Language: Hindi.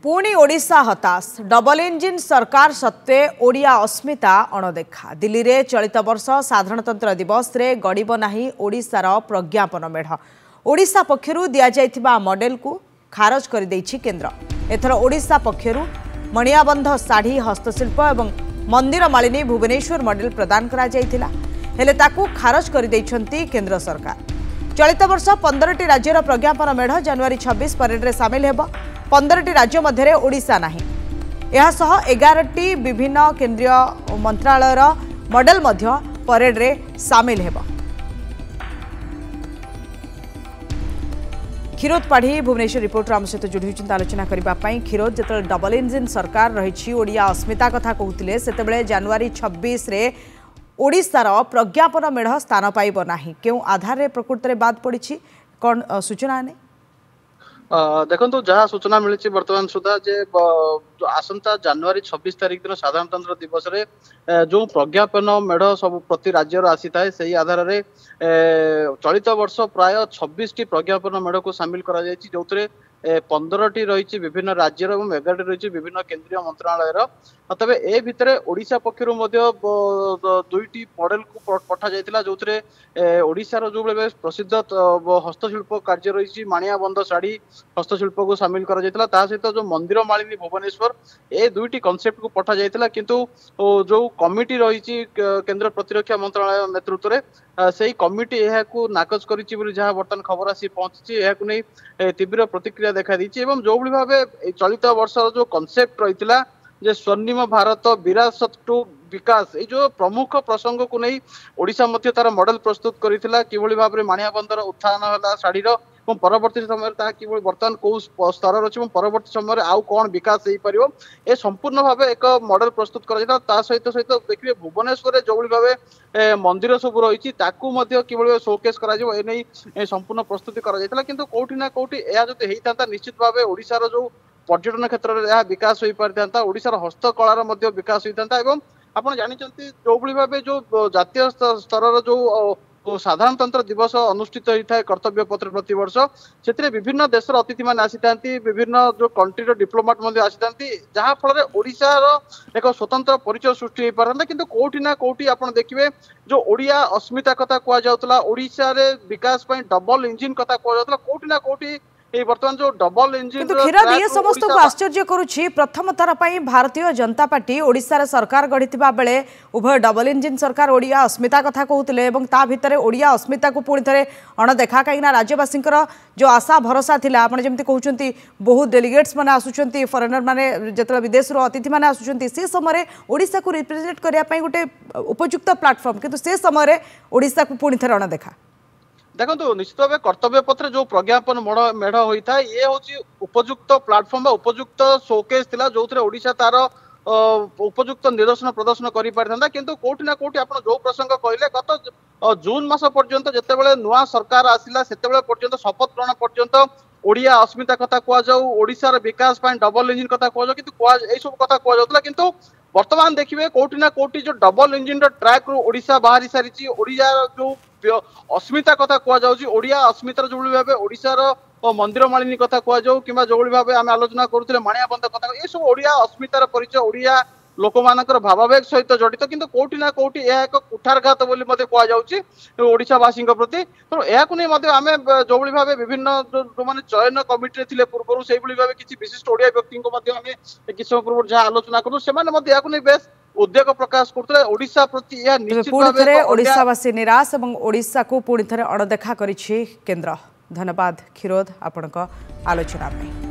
पुणी ओडिशा हताश डबल इंजिन सरकार सत्वे ओडिया अस्मिता अणदेखा दिल्ली रे चलित वर्ष साधारणतंत्र दिवस रे गड़ब नाही ओडिशार प्रज्ञापन मेढ़ ओडिशा पक्षरु दिया जायथिबा मॉडल को खारज कर देछि केंद्र। एथर ओडिशा पक्षरु मणियाबंध साड़ी हस्तशिल्प एवं मंदिर मालिनी भुवनेश्वर मॉडल प्रदान करा जायथिला हेले ताकू खारज कर दैछंती केंद्र सरकार। चलित वर्ष 15टी राज्यर प्रज्ञापन मेढ़ जनवरी 26 परेड रे शामिल हेबो। 15टी राज्य मध्य ओडिशा नाही। यह सह 11टी विभिन्न केंद्रीय मंत्रालयर मॉडल मध्य परेड रे शामिल हेबो। क्षीरोद पाढ़ी भुवनेश्वर रिपोर्टर आम सहित जोड़ी आलोचना करने क्षीरोद जो डबल इंजिन सरकार रही ओडिया अस्मिता कथा कहते से जनवरी 26 रे ओडिशार प्रज्ञापन मेढ़ स्थान पाइब नाही क्यों आधार रे प्रकृत रे बाद पड़ी कौन सूचना ने देखो जहाँ सूचना मिली बर्तमान सुधा जे आसंता जनवरी 26 तारिख दिन साधारणतंत्र दिवस रे जो प्रज्ञापन मेढ़ सब प्रति राज्यर आसी थाए से आधार रे चलित वर्ष प्राय 26टी प्रज्ञापन मेढ़ को सामिल करा जायछि जोथरे 15टी रही विभिन्न राज्यर और 11टी रही विभिन्न केंद्रीय मंत्रालयर। तबे ए भितरे ओडिशा पक्षरु मध्य 2टी मॉडल को पठा जायतिला जोथरे ओडिशार जो प्रसिद्ध हस्तशिल्प कार्य रही माणियाबंध साड़ी हस्तशिल्प को सामिल करा जायतिला ता सहित जो मंदिर मालिनी भुवनेश्वर ए 2टी कॉन्सेप्ट को पठा जायतिला किंतु जो कमिटी रही केंद्र प्रतिरक्षा मंत्रालय नेतृत्व रे सेही कमिटी यह नाकच करिछि बोली जहाँ बर्तमान खबर आसी पहुंची यह नहीं तीव्र प्रतिक्रिया देखा दी एवं जो भाव चलित वर्ष जो कॉन्सेप्ट रही जे स्वर्णिम भारत विरासत टू विकास ये जो प्रमुख प्रसंग को नहीं ओडिशा मध्य तार मॉडल प्रस्तुत करिथिला किभली भाव में माणियाबंधर उत्थान होला साड़ीर और परवर्ती समय कि बर्तमान कौ स्तर अच्छे परवर्ती समय आउ कौन विकास हो पार ए संपूर्ण भाव एक मॉडल प्रस्तुत कर सहित सहित देखिए भुवनेश्वर जो भाव मंदिर सब रही कि शोकेस कर संपूर्ण प्रस्तुति कर कौटी ना कौटी यह जो होता निश्चित भाव ओडिशार जो पर्यटन क्षेत्र में यह विकास हो पारि था ओडिशार हस्तकलार विकास होता है। आपड़ जानते जो भाव जो जातीय स्तर जो साधारणतंत्र दिवस अनुष्ठित होता है कर्तव्य पत्र प्रति वर्ष से विभिन्न देशर अतिथि मान आसी विभिन्न जो कंट्री डिप्लोमाट आसी जहाँ फल ओडिशार एक स्वतंत्र परिचय सृष्टि हो पारता किंतु कौटी ना कौटी आप देखिए जो ओडिया अस्मिता कथा कहुला ओडिशा रे विकास डबल इंजिन कथा कहुला कौटी ना कौटी बर्तमान जो डबल इंजिन क्षीरोद ये समस्त को आश्चर्य करुछि प्रथम थर पर भारतीय जनता पार्टी ओडिशा सरकार गढ़ी बेले उभय डबल इंजिन सरकार ओडिया अस्मिता कथा कहते भितर ओडिया अस्मिता को पुणी थे अणदेखा कहीं राज्यवासी जो आशा भरोसा थिला आपन जेमती कहउछंती बहुत डेलीगेट्स माने आसुछंती फॉरेनर माने जतला विदेश रो अतिथि माने आसुछंती से समय ओडिशा को रिप्रेजेंट करिया पई गोटे उपयुक्त प्लेटफॉर्म किंतु से समय ओडिशा को पुणी थे अणदेखा देखो निश्चित भाव कर्तव्य पत्र जो प्रज्ञापन मेढ़ होता है ये हूँ उपयुक्त प्लाटफर्म उपयुक्त शोकेस थिला जो ओडिशा तार उपयुक्त निदर्शन प्रदर्शन कर पारि किंतु कौटी ना कौटी आप जो प्रसंग कहले गत जून मास पर्यंत जितेबाला नुआ सरकार आसिला सेतेबेले पर्यंत शपथ ग्रहण पर्यंत ओडिया अस्मिता कथा कहुँ ओडिशार विकास डबल इंजिन कथा कहुँ कि सब कथा कहला किंतु वर्तमान देखिए कौटी ना कौटी जो डबल इंजिन ट्रैक रु ओडिशा बाहरी सारी ओडिया जो अस्मिता कथा कहुँ ओडिया अस्मितार जो भाव ओडिशार मंदिर मालिनी कथा कहुँ कि जो भाव आम आलोचना करुले माणियाबंध कथा ये सब ओडिया अस्मितार परिचय ओडिया लोक मानकर भावावेग सहित जड़ित किंतु कौटी ना कौटी यह एक कुठारघात बोली ओडिशावासी प्रति तो यह आम जो भाव विभिन्न जो मैंने चयन कमिटी थे पूर्व से भाव किसी विशिष्ट ओडिया व्यक्ति किसी समय पूर्व जहाँ आलोचना करूँ से बेस उद्योग प्रकाश करते ओडिशा प्रति यह निश्चित ओडिशावासी निराश और ओडिशा को पुणी थे अणदेखा करिछि केंद्र। धन्यवाद क्षीरोद आपणक आलोचना।